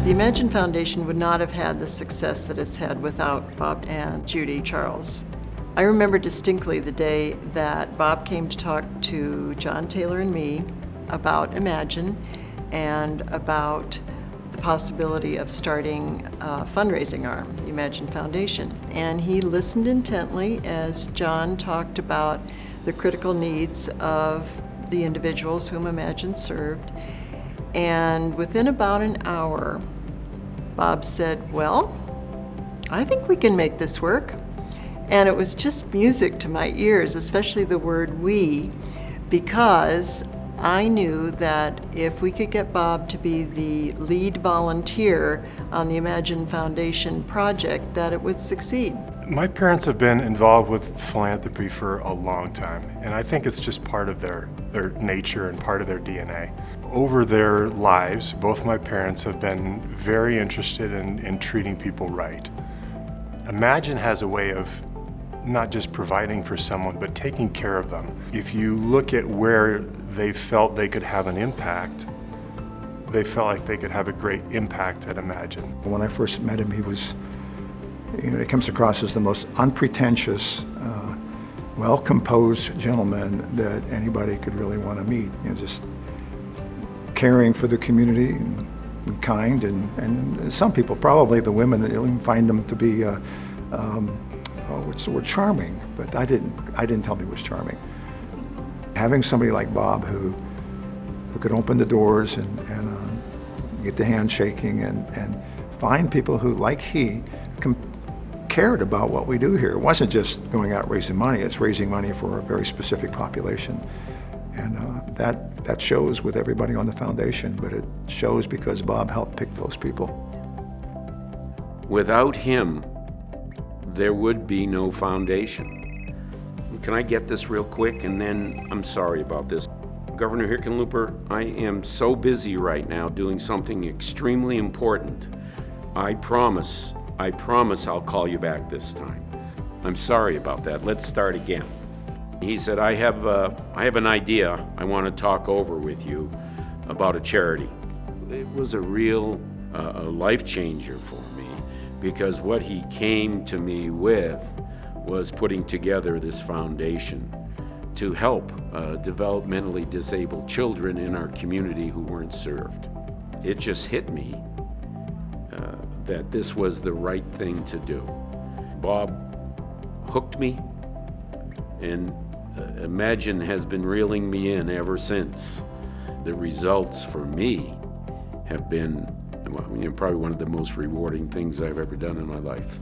The Imagine Foundation would not have had the success that it's had without Bob and Judy Charles. I remember distinctly the day that Bob came to talk to John Taylor and me about Imagine and about the possibility of starting a fundraising arm, the Imagine Foundation. And he listened intently as John talked about the critical needs of the individuals whom Imagine served. And within about an hour, Bob said, "Well, I think we can make this work." And it was just music to my ears, especially the word "we," because I knew that if we could get Bob to be the lead volunteer on the Imagine Foundation project, that it would succeed. My parents have been involved with philanthropy for a long time, and I think it's just part of their nature and part of their DNA. Over their lives, both my parents have been very interested in treating people right. Imagine has a way of not just providing for someone, but taking care of them. If you look at where they felt they could have an impact, they felt like they could have a great impact at Imagine. When I first met him, he was, he comes across as the most unpretentious, well-composed gentleman that anybody could really want to meet. Just caring for the community and kind, and some people, probably the women, you'll even find them to be, what's the word, charming, but I didn't tell him he was charming. Having somebody like Bob who could open the doors and get the handshaking and find people who, like he, cared about what we do here. It wasn't just going out raising money, it's raising money for a very specific population. And that shows with everybody on the foundation, but it shows because Bob helped pick those people. Without him, there would be no foundation. Can I get this real quick, and then I'm sorry about this. Governor Hickenlooper, I am so busy right now doing something extremely important. I promise I'll call you back this time. I'm sorry about that. Let's start again. He said, I have an idea I want to talk over with you about a charity. It was a real life changer for me, because what he came to me with was putting together this foundation to help developmentally disabled children in our community who weren't served. It just hit me that this was the right thing to do. Bob hooked me, and Imagine has been reeling me in ever since. The results for me have been probably one of the most rewarding things I've ever done in my life.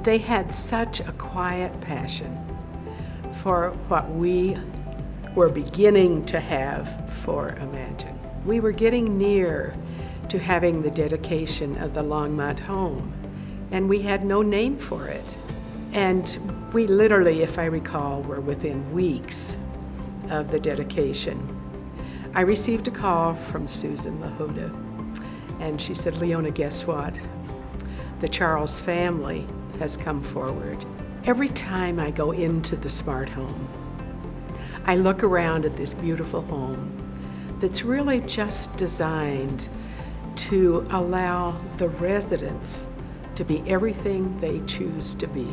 They had such a quiet passion for what we were beginning to have for Imagine. We were getting near to having the dedication of the Longmont home, and we had no name for it. And we literally, if I recall, were within weeks of the dedication. I received a call from Susan Lahuda, and she said, "Leona, guess what? The Charles family has come forward." Every time I go into the smart home, I look around at this beautiful home that's really just designed to allow the residents to be everything they choose to be.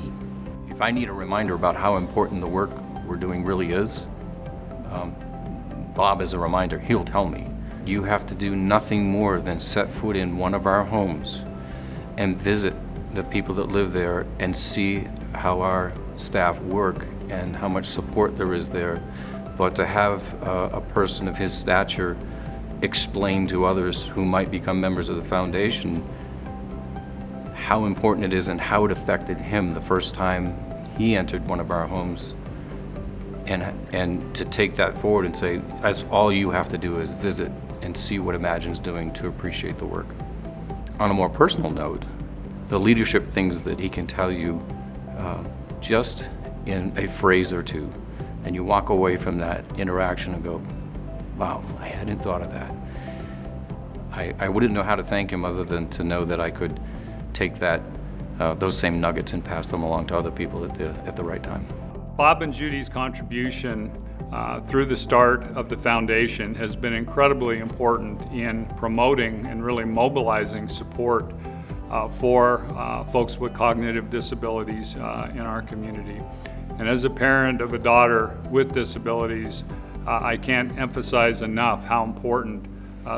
If I need a reminder about how important the work we're doing really is, Bob is a reminder. He'll tell me. You have to do nothing more than set foot in one of our homes and visit the people that live there and see how our staff work and how much support there is there. But to have a person of his stature explain to others who might become members of the foundation how important it is and how it affected him the first time he entered one of our homes, and to take that forward and say, that's all you have to do is visit and see what Imagine's doing to appreciate the work. On a more personal note, the leadership things that he can tell you just in a phrase or two, and you walk away from that interaction and go, wow, I hadn't thought of that. I wouldn't know how to thank him other than to know that I could take those same nuggets and pass them along to other people at the right time. Bob and Judy's contribution through the start of the foundation has been incredibly important in promoting and really mobilizing support for folks with cognitive disabilities in our community. And as a parent of a daughter with disabilities, I can't emphasize enough how important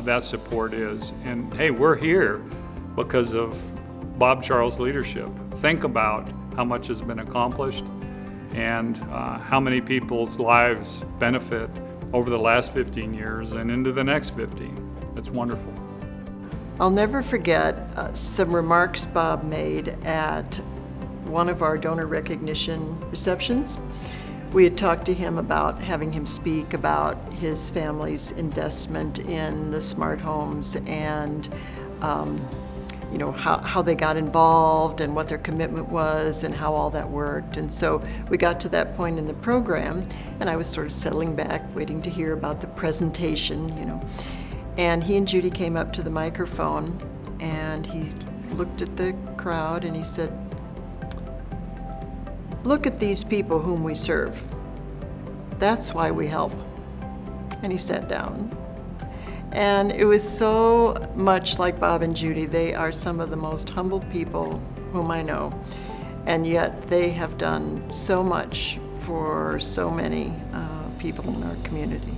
that support is. And hey, we're here because of Bob Charles' leadership. Think about how much has been accomplished and how many people's lives benefit over the last 15 years and into the next 15. It's wonderful. I'll never forget some remarks Bob made at one of our donor recognition receptions. We had talked to him about having him speak about his family's investment in the smart homes and you know, how they got involved and what their commitment was and how all that worked. And so we got to that point in the program, and I was sort of settling back, waiting to hear about the presentation, you know. And he and Judy came up to the microphone, and he looked at the crowd and he said, "Look at these people whom we serve. That's why we help." And he sat down. And it was so much like Bob and Judy. They are some of the most humble people whom I know, and yet they have done so much for so many people in our community.